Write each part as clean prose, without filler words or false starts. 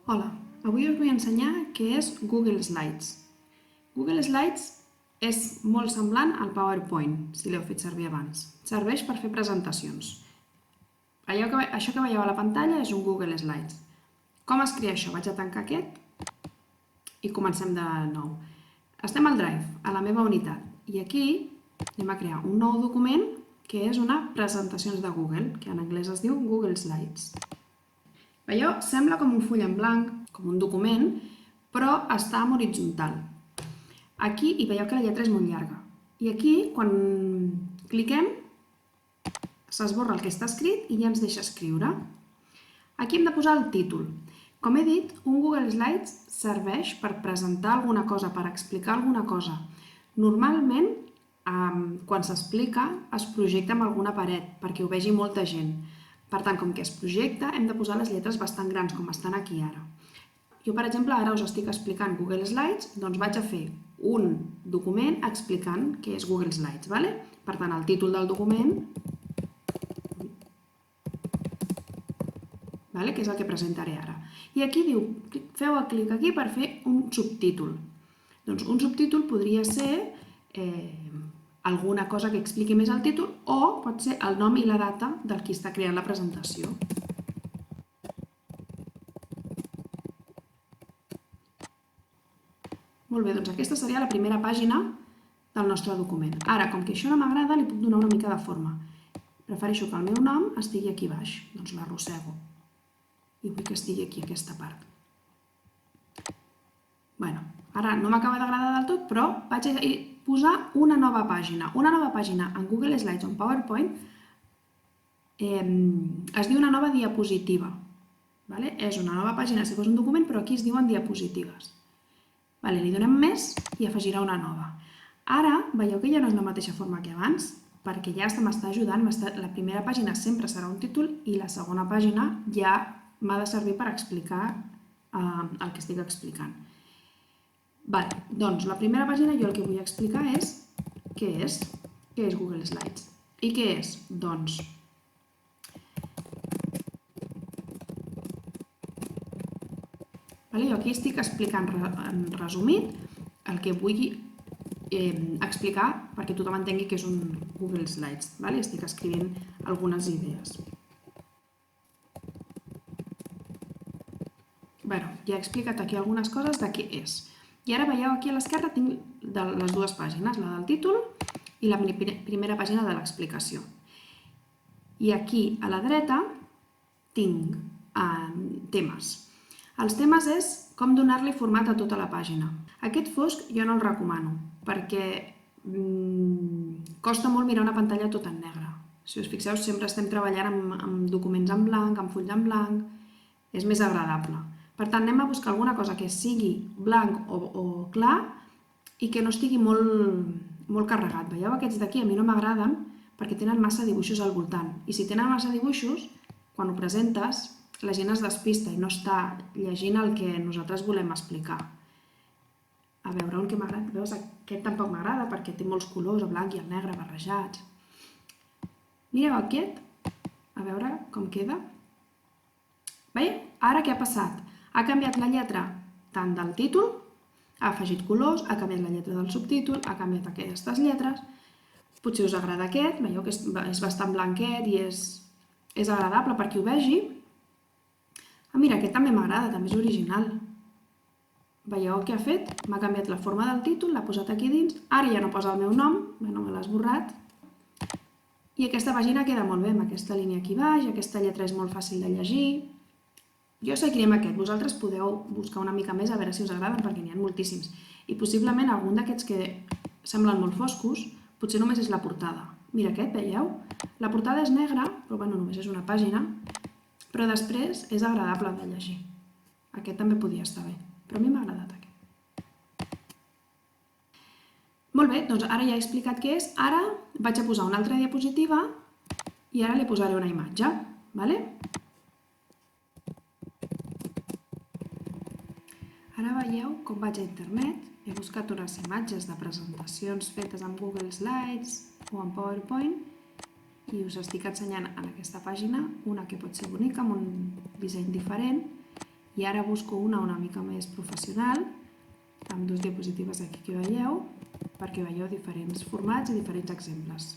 Hola, avui us vull ensenyar què és Google Slides. Google Slides és molt semblant al PowerPoint, si l'heu fet servir abans. Serveix per fer presentacions. Això que veieu a la pantalla és un Google Slides. Com es crea això? Vaig a tancar aquest i comencem de nou. Estem al Drive, a la meva unitat, i aquí anem a crear un nou document que és una presentacions de Google, que en anglès es diu Google Slides. Veieu? Sembla com un full en blanc, com un document, però està en horitzontal. Aquí hi veieu que la lletra és molt llarga. I aquí, quan cliquem, s'esborra el que està escrit i ja ens deixa escriure. Aquí hem de posar el títol. Com he dit, un Google Slides serveix per presentar alguna cosa, per explicar alguna cosa. Normalment, quan s'explica, es projecta amb alguna paret, perquè ho vegi molta gent. Per tant, com que es projecta, hem de posar les lletres bastant grans, com estan aquí ara. Jo, per exemple, ara us estic explicant Google Slides, doncs vaig a fer un document explicant què és Google Slides. Per tant, el títol del document, que és el que presentaré ara. I aquí diu, feu clic aquí per fer un subtítol. Doncs un subtítol podria ser alguna cosa que expliqui més el títol o pot ser el nom i la data del qui està creant la presentació. Molt bé, doncs aquesta seria la primera pàgina del nostre document. Ara, com que això no m'agrada, li puc donar una mica de forma. Prefereixo que el meu nom estigui aquí baix, doncs l'arrossego. I vull que estigui aquí, aquesta part. Ara no m'acaba d'agradar del tot, però vaig a posar una nova pàgina. Una nova pàgina en Google Slides o en PowerPoint es diu una nova diapositiva. És una nova pàgina si fos un document, però aquí es diuen diapositives. Li donem més i afegirà una nova. Ara, veieu que ja no és la mateixa forma que abans, perquè ja m'està ajudant. La primera pàgina sempre serà un títol i la segona pàgina ja m'ha de servir per explicar el que estic explicant. Doncs la primera pàgina jo el que vull explicar és què és Google Slides. I què és? Doncs jo aquí estic explicant en resumit el que vull explicar perquè tothom entengui que és un Google Slides. Estic escrivint algunes idees. Ja he explicat aquí algunes coses de què és. I ara veieu aquí a l'esquerra tinc les dues pàgines, la del títol i la primera pàgina de l'explicació. I aquí a la dreta tinc temes. Els temes és com donar-li format a tota la pàgina. Aquest fosc jo no el recomano perquè costa molt mirar una pantalla tota en negre. Si us fixeu, sempre estem treballant amb documents en blanc, amb fulls en blanc, és més agradable. Per tant, anem a buscar alguna cosa que sigui blanc o clar i que no estigui molt carregat. Veieu, aquests d'aquí a mi no m'agraden perquè tenen massa dibuixos al voltant. I si tenen massa dibuixos, quan ho presentes, la gent es despista i no està llegint el que nosaltres volem explicar. A veure, un que m'agrada, veus, aquest tampoc m'agrada perquè té molts colors, el blanc i el negre barrejats. Mireu aquest, a veure com queda. Veieu? Ara què ha passat? Ha canviat la lletra tant del títol, ha afegit colors, ha canviat la lletra del subtítol, ha canviat aquestes lletres. Potser us agrada aquest, veieu que és bastant blanquet i és agradable per qui ho vegi. Mira, aquest també m'agrada, també és original. Veieu què ha fet? M'ha canviat la forma del títol, l'ha posat aquí dins, ara ja no posa el meu nom, no me l'ha esborrat. I aquesta pàgina queda molt bé, amb aquesta línia aquí baix, aquesta lletra és molt fàcil de llegir. Jo seguiré amb aquest, vosaltres podeu buscar una mica més a veure si us agraden perquè n'hi ha moltíssims. I possiblement algun d'aquests que semblen molt foscos, potser només és la portada. Mira aquest, veieu? La portada és negra, però només és una pàgina, però després és agradable de llegir. Aquest també podia estar bé, però a mi m'ha agradat aquest. Molt bé, doncs ara ja he explicat què és. Ara vaig a posar una altra diapositiva i ara li posaré una imatge. Ara veieu com vaig a internet, he buscat unes imatges de presentacions fetes amb Google Slides o amb PowerPoint i us estic ensenyant en aquesta pàgina una que pot ser bonica, amb un disseny diferent, I ara busco una mica més professional, amb 2 diapositives aquí que veieu, perquè veieu diferents formats i diferents exemples.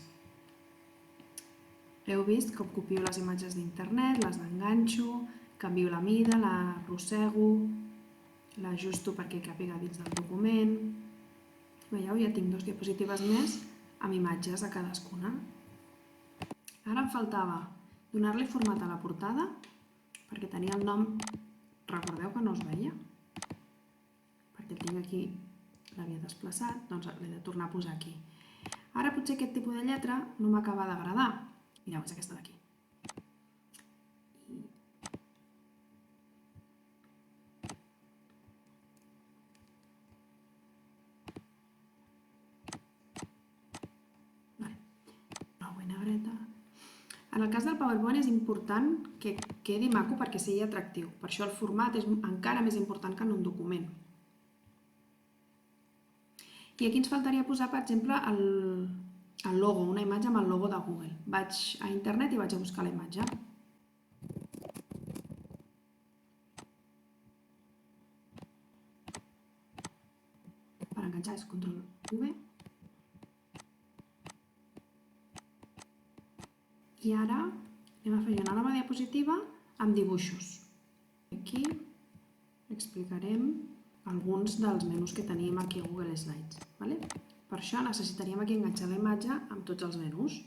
Heu vist com copio les imatges d'internet, les enganxo, canvio la mida, l'arrossego, l'ajusto perquè càpiga dins del document. Veieu, ja tinc 2 diapositives més amb imatges a cadascuna. Ara em faltava donar-li format a la portada, perquè tenia el nom, recordeu que no es veia? Perquè el tinc aquí, l'havia desplaçat, doncs l'he de tornar a posar aquí. Ara potser aquest tipus de lletra no m'acaba d'agradar. Mireu, és aquesta d'aquí. Nova i negreta. En el cas del PowerPoint és important que quedi maco perquè sigui atractiu. Per això el format és encara més important que en un document. I aquí ens faltaria posar, per exemple, el logo, una imatge amb el logo de Google. Vaig a internet i vaig a buscar la imatge. Per enganxar és Ctrl+V. I ara anem a afegir una nova diapositiva amb dibuixos. Aquí explicarem alguns dels menús que tenim aquí a Google Slides. Per això necessitaríem aquí enganxar la imatge amb tots els menús.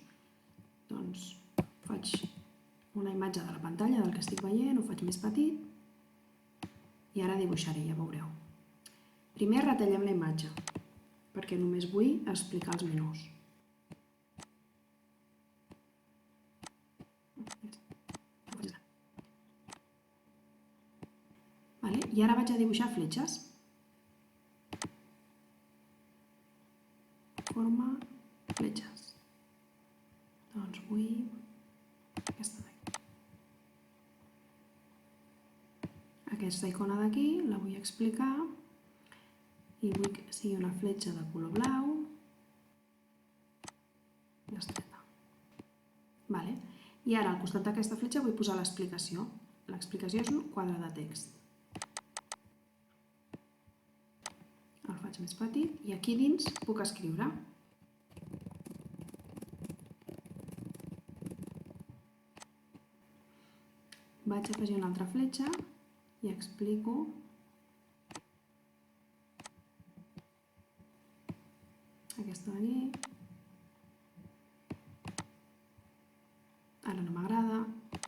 Doncs faig una imatge de la pantalla del que estic veient, ho faig més petit i ara dibuixaré, ja veureu. Primer retallem la imatge, perquè només vull explicar els menús. I ara vaig a dibuixar fletxes. Forma, fletxes. Doncs vull aquesta d'aquí. Aquesta icona d'aquí la vull explicar i vull que sigui una fletxa de color blau i estreta. I ara al costat d'aquesta fletxa vull posar l'explicació. L'explicació és un quadre de text. El faig més petit i aquí dins puc escriure. Vaig afegir una altra fletxa i explico aquesta d'aquí. Ara no m'agrada,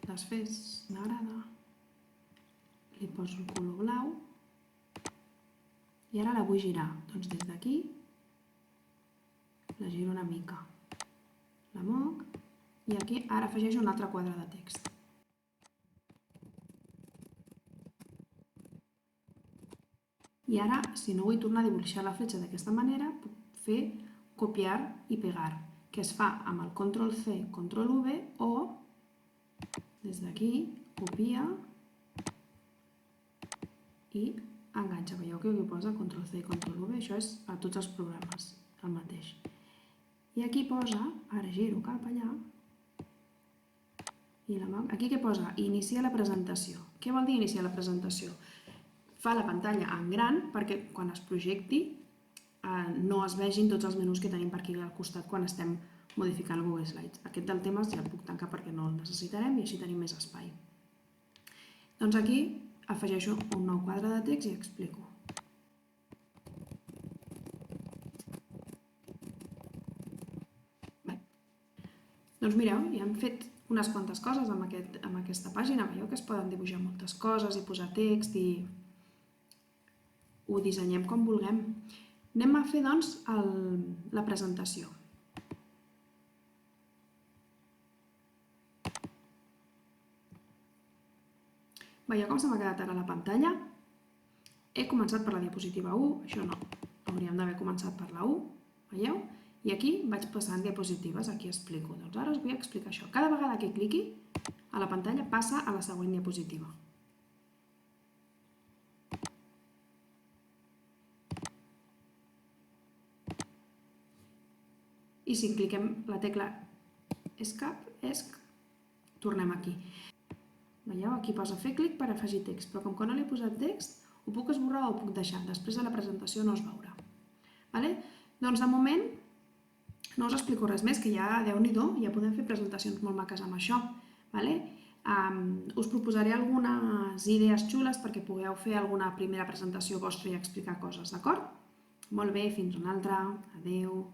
desfés m'agrada, li poso el color blau. I ara la vull girar, doncs des d'aquí la giro una mica, la moc i aquí ara afegeixo un altre quadre de text. I ara, si no vull tornar a dibuixar la fletxa d'aquesta manera, puc fer copiar i pegar, que es fa amb el Ctrl+C, Ctrl+V o des d'aquí copia i enganxa. Veieu que aquí posa Ctrl+C, Ctrl+V, això és a tots els programes el mateix. I aquí posa, ara giro cap allà, i aquí què posa? Iniciar la presentació. Què vol dir iniciar la presentació? Fa la pantalla en gran perquè quan es projecti no es vegin tots els menús que tenim per aquí al costat quan estem modificant el Google Slides. Aquest del tema ja el puc tancar perquè no el necessitarem i així tenim més espai. Doncs aquí afegeixo un nou quadre de text i explico. Doncs mireu, ja hem fet unes quantes coses amb aquesta pàgina. Veieu que es poden dibuixar moltes coses i posar text i ho dissenyem com vulguem. Anem a fer, doncs, la presentació. Veieu com se m'ha quedat ara la pantalla? He començat per la diapositiva 1, això no, hauríem d'haver començat per la 1, veieu? I aquí vaig passant diapositives, aquí explico. Doncs ara us vull explicar això. Cada vegada que cliqui a la pantalla passa a la següent diapositiva. I si cliquem la tecla Escape, tornem aquí. Veieu? Aquí posa fer clic per afegir text, però com que no li he posat text, ho puc esborrar o ho puc deixar. Després de la presentació no es veurà. Doncs de moment no us explico res més, que ja, Déu-n'hi-do, ja podem fer presentacions molt maques amb això. Us proposaré algunes idees xules perquè pugueu fer alguna primera presentació vostra i explicar coses, d'acord? Molt bé, fins una altra. Adeu.